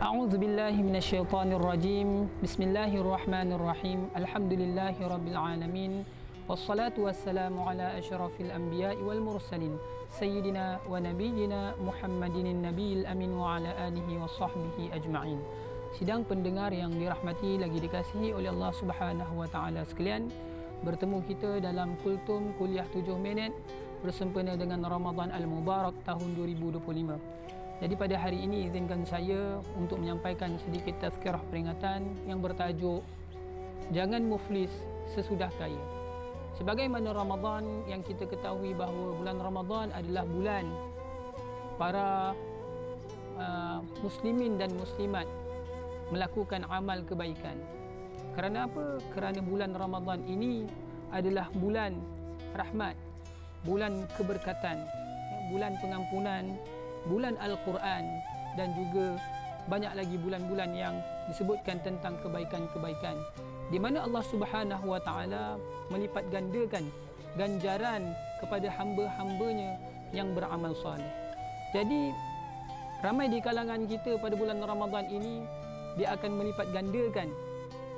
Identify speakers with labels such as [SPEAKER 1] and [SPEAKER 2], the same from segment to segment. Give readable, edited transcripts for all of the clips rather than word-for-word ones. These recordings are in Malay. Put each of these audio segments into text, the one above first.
[SPEAKER 1] A'udzu billahi minasyaitonir rajim. Bismillahirrahmanirrahim. Alhamdulillahi rabbil alamin. Wassalatu wassalamu ala asyrafil anbiya'i wal mursalin sayyidina wa nabiyyina Muhammadin nabiyil amin wa ala alihi wa sahbihi ajma'in. Sidang pendengar yang dirahmati lagi dikasihi oleh Allah Subhanahu wa taala sekalian, bertemu kita dalam Kultum Kuliah 7 Minit bersempena dengan Ramadan Al-Mubarak tahun 2025. Jadi pada hari ini izinkan saya untuk menyampaikan sedikit tazkirah peringatan yang bertajuk Jangan Muflis Sesudah Kaya. Sebagaimana Ramadan yang kita ketahui bahawa bulan Ramadan adalah bulan para muslimin dan muslimat melakukan amal kebaikan. Kerana apa? Kerana bulan Ramadan ini adalah bulan rahmat, bulan keberkatan, bulan pengampunan, bulan Al-Quran, dan juga banyak lagi bulan-bulan yang disebutkan tentang kebaikan-kebaikan di mana Allah Subhanahu wa taala melipat gandakan ganjaran kepada hamba-hambanya yang beramal soleh. Jadi ramai di kalangan kita pada bulan Ramadan ini dia akan melipat gandakan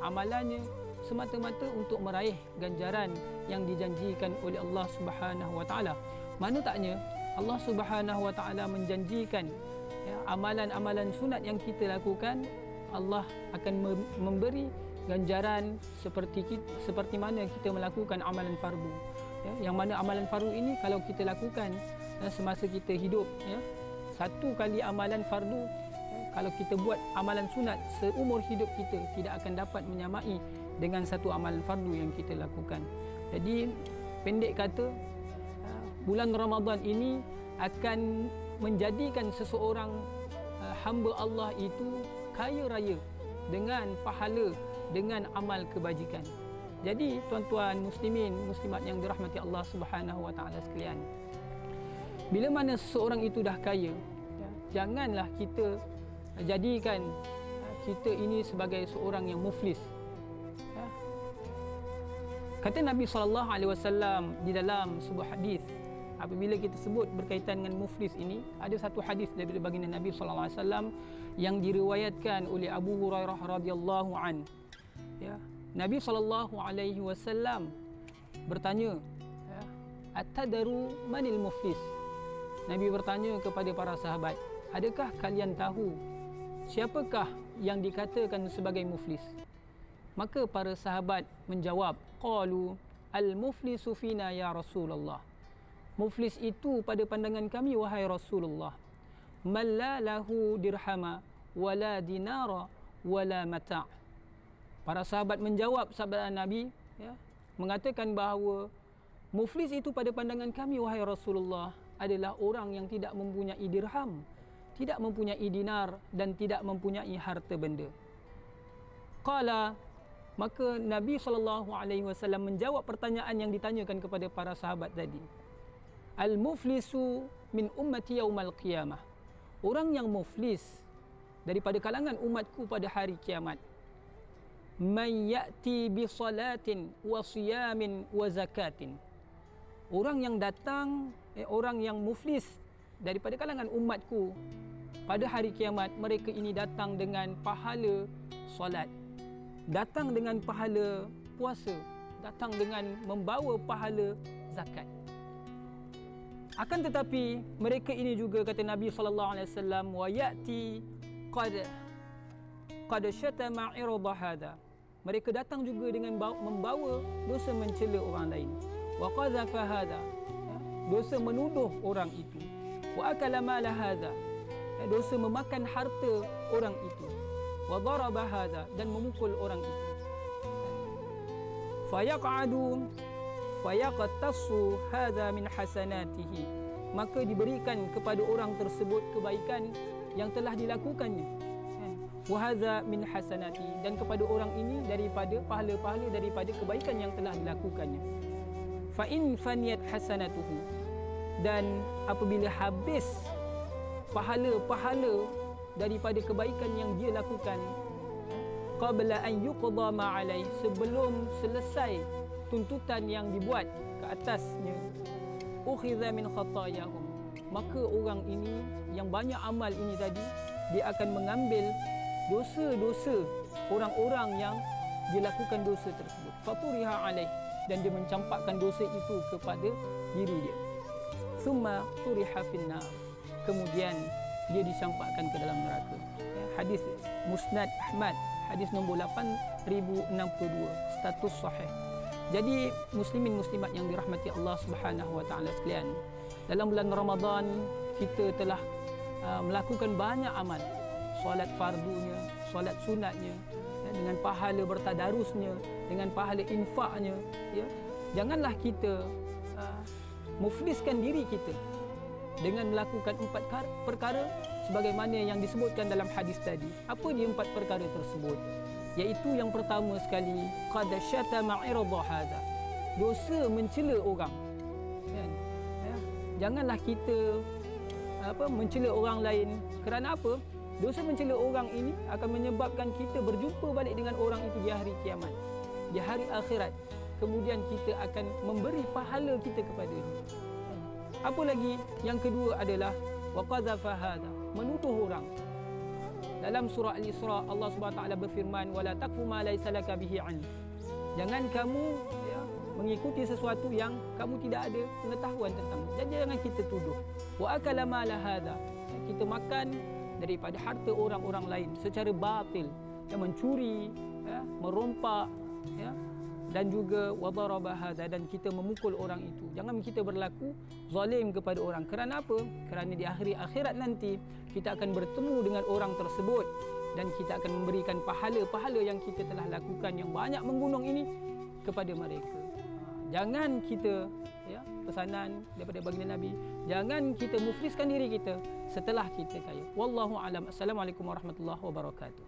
[SPEAKER 1] amalannya semata-mata untuk meraih ganjaran yang dijanjikan oleh Allah Subhanahu wa taala. Mana taknya Allah Subhanahu wa taala menjanjikan amalan-amalan sunat yang kita lakukan, Allah akan memberi ganjaran seperti mana kita melakukan amalan fardu. Yang mana amalan fardu ini kalau kita lakukan semasa kita hidup, satu kali amalan fardu, kalau kita buat amalan sunat seumur hidup kita tidak akan dapat menyamai dengan satu amalan fardu yang kita lakukan. Jadi pendek kata, bulan Ramadan ini akan menjadikan seseorang hamba Allah itu kaya raya dengan pahala, dengan amal kebajikan. Jadi tuan-tuan muslimin, muslimat yang dirahmati Allah Subhanahu wa taala sekalian, bila mana seseorang itu dah kaya, janganlah kita jadikan kita ini sebagai seorang yang muflis. Kata Nabi SAW di dalam sebuah hadis, apabila kita sebut berkaitan dengan muflis ini, ada satu hadis daripada baginda Nabi SAW yang diriwayatkan oleh Abu Hurairah radhiyallahu an. Nabi SAW bertanya, At-tadaru manil muflis? Nabi bertanya kepada para sahabat, adakah kalian tahu siapakah yang dikatakan sebagai muflis? Maka para sahabat menjawab, qalu al-muflisu fina ya Rasulullah. Muflis itu pada pandangan kami wahai Rasulullah, man la lahu dirhama wala dinara wala mata'. Para sahabat menjawab sabda Nabi, mengatakan bahawa muflis itu pada pandangan kami wahai Rasulullah adalah orang yang tidak mempunyai dirham, tidak mempunyai dinar, dan tidak mempunyai harta benda. Qala, maka Nabi SAW menjawab pertanyaan yang ditanyakan kepada para sahabat tadi. Al-muflisu min ummati yaumal qiyamah. Orang yang muflis daripada kalangan umatku pada hari kiamat. Man ya'ti bi salatin wa siyamin wa zakatin. Orang yang datang, orang yang muflis daripada kalangan umatku pada hari kiamat, mereka ini datang dengan pahala solat, datang dengan pahala puasa, datang dengan membawa pahala zakat. Akan tetapi mereka ini juga, kata Nabi SAW, wa ya'ti qad syatama irda hadha. Mereka datang juga dengan membawa dosa mencela orang lain. Wa qazafa hadha, dosa menuduh orang itu. Wa akala mala hadha, dosa memakan harta orang itu. Wa daraba hadha, dan memukul orang itu. Fayaq'adu fayaqtassu hadha min hasanatihi, maka diberikan kepada orang tersebut kebaikan yang telah dilakukannya. Wa hadha min hasanati, dan kepada orang ini daripada pahala-pahala daripada kebaikan yang telah dilakukannya. Fa in faniyat hasanatuhu, dan apabila habis pahala-pahala daripada kebaikan yang dia lakukan, qabla an yuqda ma alai, sebelum selesai tuntutan yang dibuat ke atasnya, ukhidha min khatayahum, maka orang ini yang banyak amal ini tadi, dia akan mengambil dosa-dosa orang-orang yang dilakukan dosa tersebut. Faturiha alaih, dan dia mencampakkan dosa itu kepada diri dia. Summa turiha finnar, kemudian dia dicampakkan ke dalam neraka. Hadis Musnad Ahmad, hadis nombor 8062, status sahih. Jadi muslimin muslimat yang dirahmati Allah Subhanahu wa taala sekalian, dalam bulan Ramadan kita telah melakukan banyak amal. Solat fardunya, solat sunatnya, dengan pahala bertadarusnya, dengan pahala infaknya, ya. Janganlah kita mufliskan diri kita dengan melakukan 4 perkara sebagaimana yang disebutkan dalam hadis tadi. Apa dia 4 perkara tersebut? Iaitu yang pertama sekali, qad syatama irda hadha, dosa mencela orang, kan? Ya. Janganlah kita mencela orang lain. Kerana apa? Dosa mencela orang ini akan menyebabkan kita berjumpa balik dengan orang itu di hari kiamat, di hari akhirat. Kemudian kita akan memberi pahala kita kepada dia. Apa lagi? Yang kedua adalah wa qadhafa hadha, menuduh orang. Dalam surah Al-Isra, Allah Subhanahu wa taala berfirman, wala taqfu ma laysa laka bihi 'ilm. Jangan kamu mengikuti sesuatu yang kamu tidak ada pengetahuan tentang. Dan jangan kita tuduh. Wa akala mala hadha, kita makan daripada harta orang-orang lain secara batil, mencuri, merompak, dan juga wadaraba hadha, dan kita memukul orang itu. Jangan kita berlaku zalim kepada orang. Kerana apa? Kerana di akhir akhirat nanti kita akan bertemu dengan orang tersebut dan kita akan memberikan pahala-pahala yang kita telah lakukan yang banyak menggunung ini kepada mereka. Jangan kita, pesanan daripada baginda Nabi, jangan kita mufliskan diri kita setelah kita kaya. Wallahu alam. Assalamualaikum warahmatullahi wabarakatuh.